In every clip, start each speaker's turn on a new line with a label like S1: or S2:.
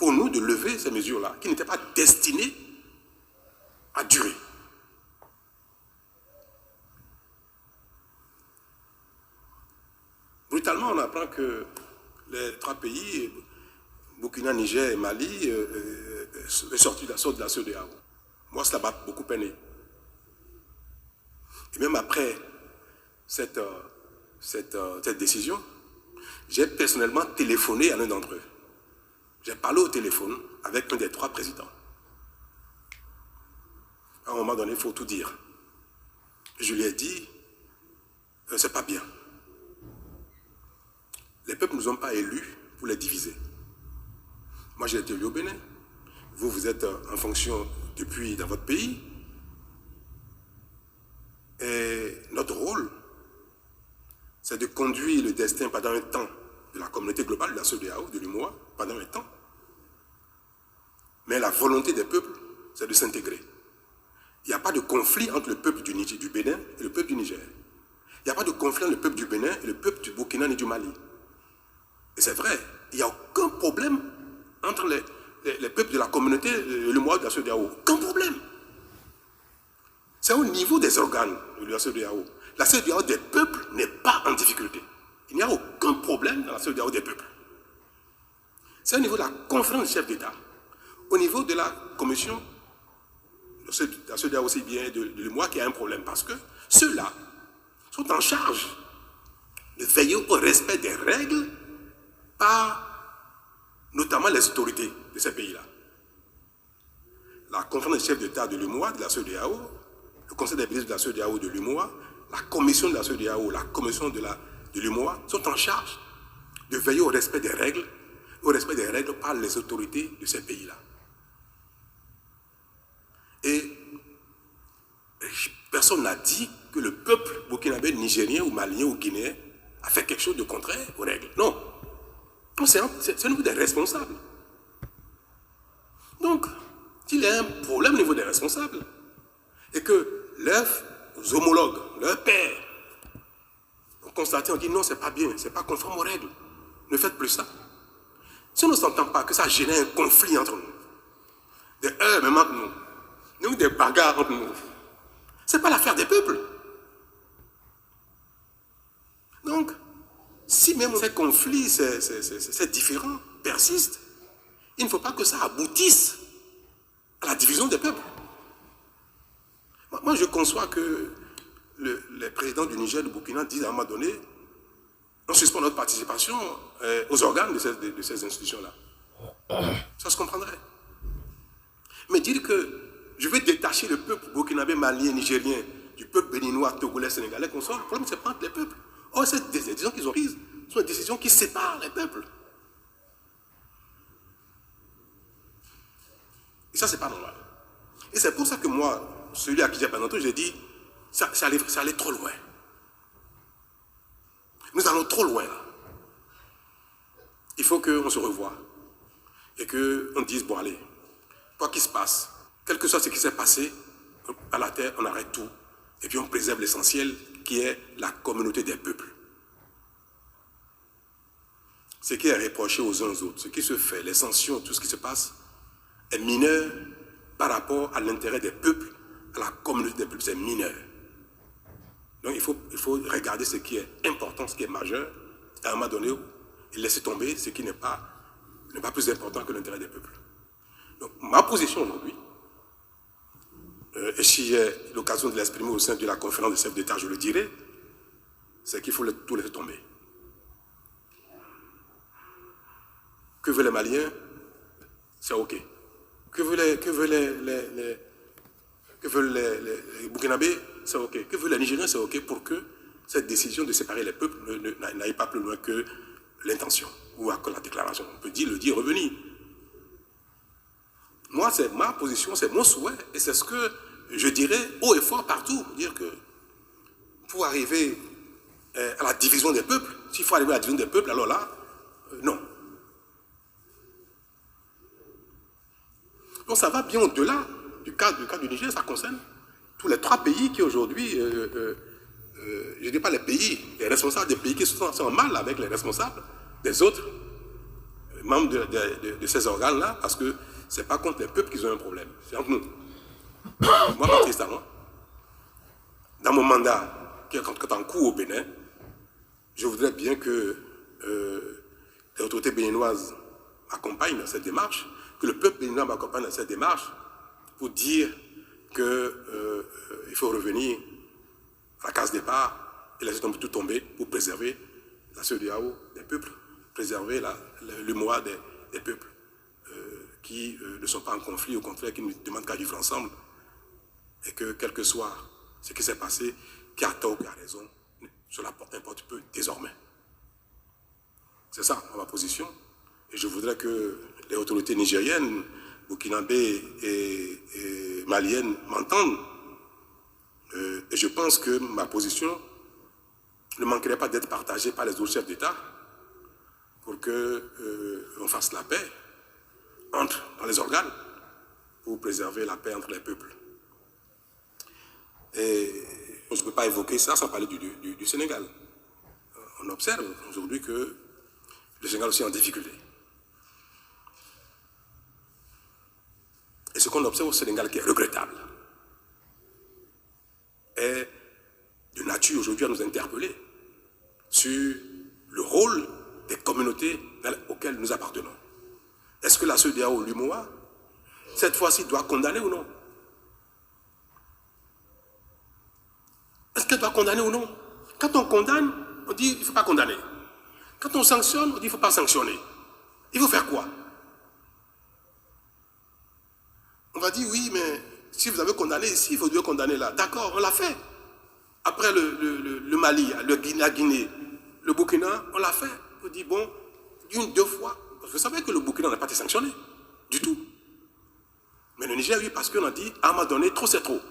S1: pour nous de lever ces mesures-là, qui n'étaient pas destinées à durer. Brutalement, on apprend que les 3 pays, Burkina, Niger et Mali, sont sortis de la CEDEAO. Moi, cela m'a beaucoup peiné. Et même après cette décision, j'ai personnellement téléphoné à l'un d'entre eux. J'ai parlé au téléphone avec un des 3 présidents. À un moment donné, il faut tout dire. Je lui ai dit, c'est pas bien. Les peuples ne nous ont pas élus pour les diviser. Moi, j'ai été élu au Bénin. Vous, vous êtes en fonction depuis dans votre pays. Et notre rôle, c'est de conduire le destin pendant un temps de la communauté globale de la CEDEAO, de l'UMOA, pendant un temps. Mais la volonté des peuples, c'est de s'intégrer. Il n'y a pas de conflit entre le peuple du Bénin et le peuple du Niger. Il n'y a pas de conflit entre le peuple du Bénin et le peuple du Burkina ni du Mali. Et c'est vrai, il n'y a aucun problème entre les peuples de la communauté et l'UMOA de la CEDEAO. Aucun problème. C'est au niveau des organes de la CEDEAO. La CEDEAO des peuples n'est pas en difficulté. Il n'y a aucun problème dans la CEDEAO des peuples. C'est au niveau de la conférence des chefs d'État, au niveau de la commission, de la CEDEAO aussi bien de l'UMOA qu'il y a un problème, parce que ceux-là sont en charge de veiller au respect des règles par notamment les autorités de ces pays-là. La conférence des chefs d'État de l'UMOA, de la CEDEAO, le conseil des ministres de la CEDEAO de l'UMOA, la commission de la CEDEAO, la commission de l'UMOA sont en charge de veiller au respect des règles, par les autorités de ces pays-là. Et personne n'a dit que le peuple burkinabé, nigérien ou malien ou guinéen a fait quelque chose de contraire aux règles. Non. C'est au niveau des responsables. Donc, s'il y a un problème au niveau des responsables, et que leurs homologues, leurs pairs, ont constaté, on dit non, c'est pas bien, c'est pas conforme aux règles. Ne faites plus ça. Si on ne s'entend pas que ça génère un conflit entre nous, des heurts même entre nous, des bagarres entre nous, c'est pas l'affaire des peuples. Donc, si même ces conflits, ces différends persistent, il ne faut pas que ça aboutisse à la division des peuples. Moi, je conçois que les présidents du Niger, du Burkina disent à un moment donné, on suspend notre participation aux organes de ces institutions-là. Ça se comprendrait. Mais dire que je vais détacher le peuple burkinabé, malien, nigérien, du peuple béninois, togolais, sénégalais, qu'on soit, le problème, c'est pas entre les peuples. Or, ces décisions qu'ils ont prises sont des décisions qui séparent les peuples. Et ça, c'est pas normal. Et c'est pour ça que moi, celui à qui j'ai parlé tantôt, j'ai dit, ça allait trop loin. Nous allons trop loin là. Il faut qu'on se revoie. Et qu'on dise, bon allez, quoi qu'il se passe, quel que soit ce qui s'est passé, à la terre, on arrête tout. Et puis on préserve l'essentiel qui est la communauté des peuples. Ce qui est reproché aux uns aux autres, ce qui se fait, les sanctions, tout ce qui se passe, est mineur par rapport à l'intérêt des peuples, à la communauté des peuples, c'est mineur. Donc il faut regarder ce qui est important, ce qui est majeur, à un moment donné, et laisser tomber ce qui n'est pas plus important que l'intérêt des peuples. Donc ma position aujourd'hui, et si j'ai l'occasion de l'exprimer au sein de la conférence des chefs d'État, je le dirai, c'est qu'il faut tout laisser tomber. Que veulent les Maliens? C'est OK. Que veulent les Burkinabés? C'est OK. Que veulent les Nigériens? C'est OK pour que cette décision de séparer les peuples n'aille pas plus loin que l'intention ou que la déclaration. On peut le dire, revenir. Moi, c'est ma position, c'est mon souhait, et c'est ce que je dirais haut et fort partout. Dire que pour arriver à la division des peuples, s'il faut arriver à la division des peuples, alors là, non. Donc ça va bien au-delà du cas du Niger, ça concerne tous les 3 pays qui aujourd'hui, je ne dis pas les pays, les responsables des pays qui sont en mal avec les responsables des autres, membres de ces organes-là, parce que ce n'est pas contre les peuples qu'ils ont un problème, c'est entre nous. Moi, Patrice Talon, dans mon mandat qui est en cours au Bénin, je voudrais bien que les autorités béninoises m'accompagnent dans cette démarche, que le peuple béninois m'accompagne dans cette démarche pour dire qu'il faut revenir à la case départ et laisser tout tomber pour préserver la CEDEAO des peuples, préserver l'UMOA des peuples qui ne sont pas en conflit, au contraire, qui ne demandent qu'à vivre ensemble et que, quel que soit ce qui s'est passé, qui a tort ou qui a raison, cela importe peu désormais. C'est ça ma position. Et je voudrais que les autorités nigériennes, burkinabées et maliennes m'entendent. Et je pense que ma position ne manquerait pas d'être partagée par les autres chefs d'État pour qu'on fasse la paix dans les organes pour préserver la paix entre les peuples. Et je ne peux pas évoquer ça sans parler du Sénégal. On observe aujourd'hui que le Sénégal aussi est en difficulté. Et ce qu'on observe au Sénégal qui est regrettable est de nature aujourd'hui à nous interpeller sur le rôle des communautés auxquelles nous appartenons. Est-ce que la CEDEAO, l'UMOA, cette fois-ci doit condamner ou non? Est-ce qu'elle doit condamner ou non? Quand on condamne, on dit qu'il ne faut pas condamner. Quand on sanctionne, on dit qu'il ne faut pas sanctionner. Il faut faire quoi? On va dire oui, mais si vous avez condamné ici, il faut mieux condamner là. D'accord, on l'a fait. Après le Mali, la Guinée, le Burkina, on l'a fait. On dit bon, une, deux fois. Vous savez que le Burkina n'a pas été sanctionné, du tout. Mais le Niger, oui, parce qu'on a dit, à un moment donné, trop c'est trop.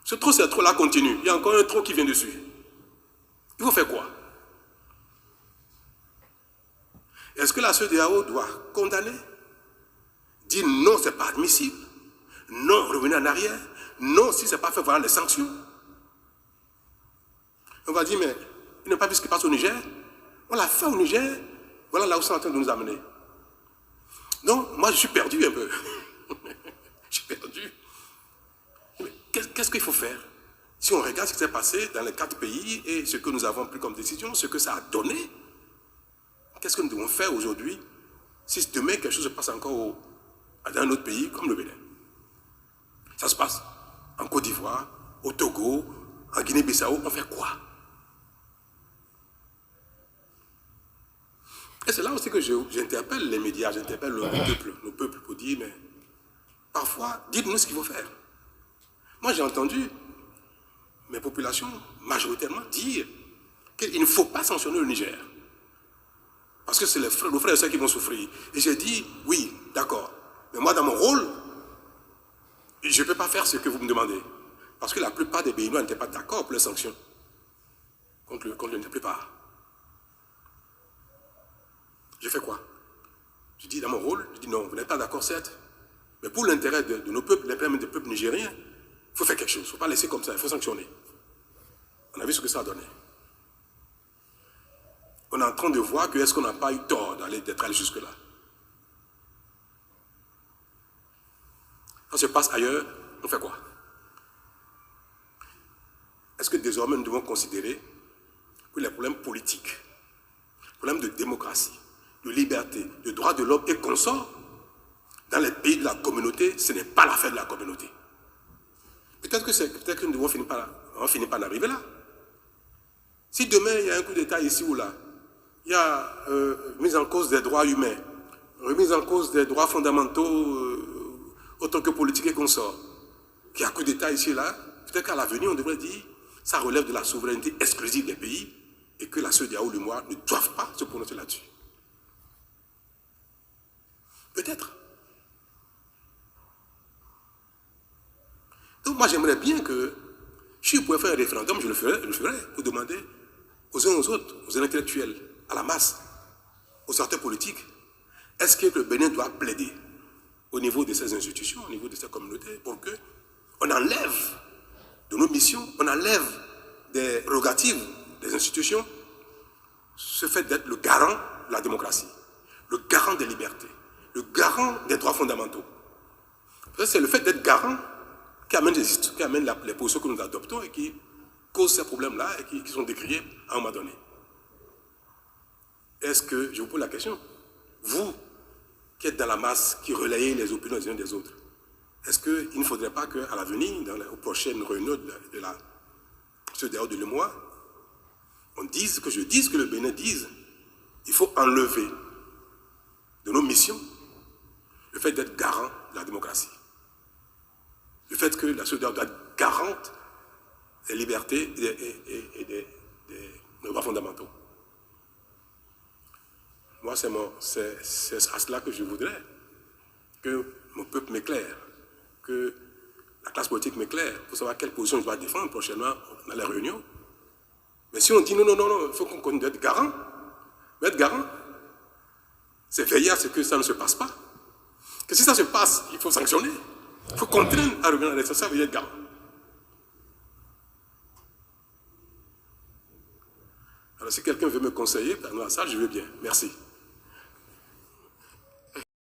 S1: Ce trop c'est trop là continue. Il y a encore un trop qui vient dessus. Il faut faire quoi? Est-ce que la CEDEAO doit condamner? Dire non, ce n'est pas admissible. Non, revenir en arrière. Non, si ce n'est pas fait, voilà les sanctions. On va dire, mais il n'a pas vu ce qui passe au Niger. On l'a fait au Niger. Voilà là où c'est en train de nous amener. Donc, moi, je suis perdu un peu. Je suis perdu. Qu'est-ce qu'il faut faire? Si on regarde ce qui s'est passé dans les 4 pays et ce que nous avons pris comme décision, ce que ça a donné, qu'est-ce que nous devons faire aujourd'hui si demain quelque chose se passe encore dans un autre pays comme le Bénin? Ça se passe en Côte d'Ivoire, au Togo, en Guinée-Bissau, on fait quoi? Et c'est là aussi que j'interpelle les médias, j'interpelle nos peuples pour dire, mais parfois, dites-nous ce qu'il faut faire. Moi, j'ai entendu mes populations majoritairement dire qu'il ne faut pas sanctionner le Niger. Parce que c'est nos frères et sœurs qui vont souffrir. Et j'ai dit, oui, d'accord. Mais moi, dans mon rôle, je ne peux pas faire ce que vous me demandez. Parce que la plupart des Béninois n'étaient pas d'accord pour les sanctions. Contre la plupart. J'ai fait quoi? Je dis dans mon rôle, je dis non, vous n'êtes pas d'accord, certes. Mais pour l'intérêt de nos peuples, l'intérêt des peuples nigériens, il faut faire quelque chose. Il ne faut pas laisser comme ça, il faut sanctionner. On a vu ce que ça a donné. On est en train de voir que est-ce qu'on n'a pas eu tort d'être allé jusque-là. Quand ça se passe ailleurs, on fait quoi? Est-ce que désormais nous devons considérer que les problèmes politiques, les problèmes de démocratie, de liberté, de droits de l'homme et consorts, dans les pays de la communauté, ce n'est pas l'affaire de la communauté. Peut-être que nous devons finir par en arriver là. Si demain il y a un coup d'État ici ou là, il y a mise en cause des droits humains, remise en cause des droits fondamentaux autant que politiques et consorts, qu'il y a un coup d'État ici et là, peut-être qu'à l'avenir on devrait dire ça relève de la souveraineté exclusive des pays et que la CEDEAO ou l'UMOA ne doivent pas se prononcer là-dessus. Peut-être. Donc moi j'aimerais bien que, si je pouvais faire un référendum, je le ferais pour demander aux uns aux autres, aux intellectuels, à la masse, aux acteurs politiques, est-ce que le Bénin doit plaider au niveau de ces institutions, au niveau de ces communautés, pour qu'on enlève de nos missions, on enlève des prérogatives des institutions, ce fait d'être le garant de la démocratie, le garant des libertés, le garant des droits fondamentaux. C'est le fait d'être garant qui amène les positions que nous adoptons et qui causent ces problèmes-là et qui sont décriés à un moment donné. Est-ce que, je vous pose la question, vous qui êtes dans la masse, qui relayez les opinions des uns des autres, est-ce qu'il ne faudrait pas qu'à l'avenir, aux prochaines réunions de la CEDEAO de l'UMOA, on dise, que je dise, que le Bénin dise, il faut enlever de nos missions le fait d'être garant de la démocratie. Le fait que la CEDEAO doit être garante des libertés et des droits fondamentaux. Moi, c'est à cela que je voudrais que mon peuple m'éclaire, que la classe politique m'éclaire, pour savoir quelle position je dois défendre prochainement dans les réunions. Mais si on dit non, il faut qu'on continue d'être garant, mais être garant, c'est veiller à ce que ça ne se passe pas. Que si ça se passe, il faut sanctionner. Il faut contraindre à revenir à l'élection, ça veut être garant. Alors si quelqu'un veut me conseiller, dans la salle, je veux bien. Merci.